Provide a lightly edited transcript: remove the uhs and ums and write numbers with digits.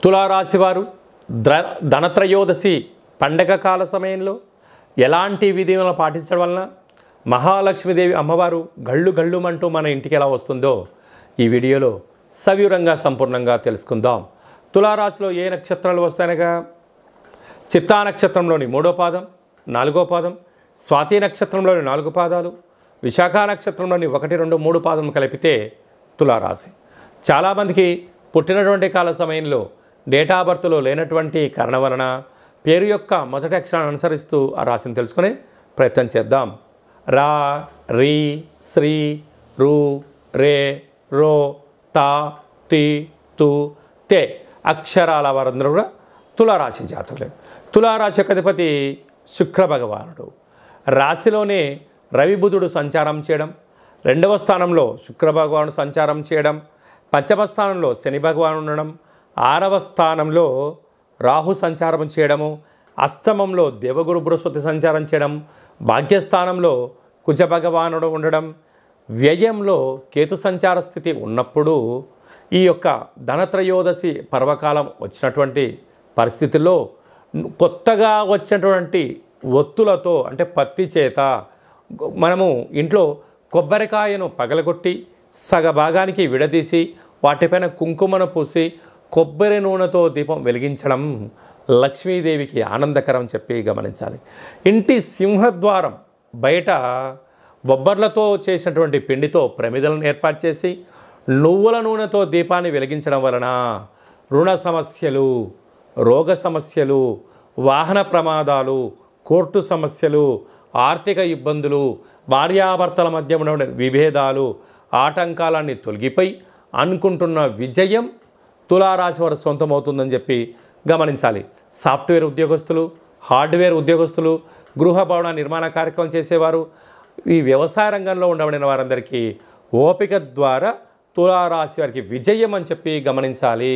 తులారాశి వారు ధనత్రయోదశి పండగ కాల సమయంలో ఎలాంటి విధులను పాటించడం వలన మహాలక్ష్మీదేవి అమ్మవారు గళ్ళు గళ్ళుమంటూ మన ఇంటికి ఎలా వస్తుందో ఈ వీడియోలో సవివరంగా సంపూర్ణంగా తెలుసుకుందాం. తులారాశిలో ఏ నక్షత్రాలు వస్తాయనగా చిత్తా నక్షత్రంలోని 3వ పాదం, 4వ పాదం, స్వాతి నక్షత్రంలోని 4 పాదాలు, విశాఖ నక్షత్రంలోని 1, 2, 3 పాదం కలిపితే తులారాశి. చాలామందికి పుట్టినటువంటి కాల సమయంలో డేట్ ఆఫ్ బర్త్లో లేనటువంటి కారణం వలన పేరు యొక్క మొదటి అక్షరాన్ని అనుసరిస్తూ ఆ రాశిని తెలుసుకునే ప్రయత్నం చేద్దాం. రా, రీ, శ్రీ, రు, రే, రో, తా, తి, తు, తే అక్షరాల వారందరూ కూడా తులారాశి జాతకులే. తులారాశి యొక్క అధిపతి శుక్ర భగవానుడు. రాశిలోనే రవి బుధుడు సంచారం చేయడం, 2వ స్థానంలో శుక్ర భగవానుడు సంచారం చేయడం, 5వ స్థానంలో శని భగవానుడు ఉండడం, 6వ స్థానంలో రాహు సంచారం చేయడము, అష్టమంలో దేవగురు బృహస్పతి సంచారం చేయడం, భాగ్యస్థానంలో కుజ భగవానుడు ఉండడం, వ్యయంలో కేతు సంచార స్థితి ఉన్నప్పుడు ఈ యొక్క ధనత్రయోదశి పర్వకాలం వచ్చినటువంటి పరిస్థితుల్లో కొత్తగా వచ్చినటువంటి ఒత్తులతో అంటే పత్తి చేత మనము ఇంట్లో కొబ్బరికాయను పగలగొట్టి సగభాగానికి విడదీసి వాటిపైన కుంకుమను పూసి కొబ్బరి నూనెతో దీపం వెలిగించడం లక్ష్మీదేవికి ఆనందకరం చెప్పి గమనించాలి. ఇంటి సింహద్వారం బయట బొబ్బర్లతో చేసినటువంటి పిండితో ప్రమిదలను ఏర్పాటు చేసి నువ్వుల నూనెతో దీపాన్ని వెలిగించడం వలన రుణ సమస్యలు, రోగ సమస్యలు, వాహన ప్రమాదాలు, కోర్టు సమస్యలు, ఆర్థిక ఇబ్బందులు, భార్యాభర్తల మధ్య ఉన్న విభేదాలు, ఆటంకాలన్నీ తొలగిపోయి అనుకుంటున్న విజయం తులారాశి వారు సొంతమవుతుందని చెప్పి గమనించాలి. సాఫ్ట్వేర్ ఉద్యోగస్తులు, హార్డ్వేర్ ఉద్యోగస్తులు, గృహ భవన నిర్మాణ కార్యక్రమం చేసేవారు, ఈ వ్యవసాయ రంగంలో ఉండబడిన వారందరికీ ఓపిక ద్వారా తులారాశి వారికి విజయం అని చెప్పి గమనించాలి.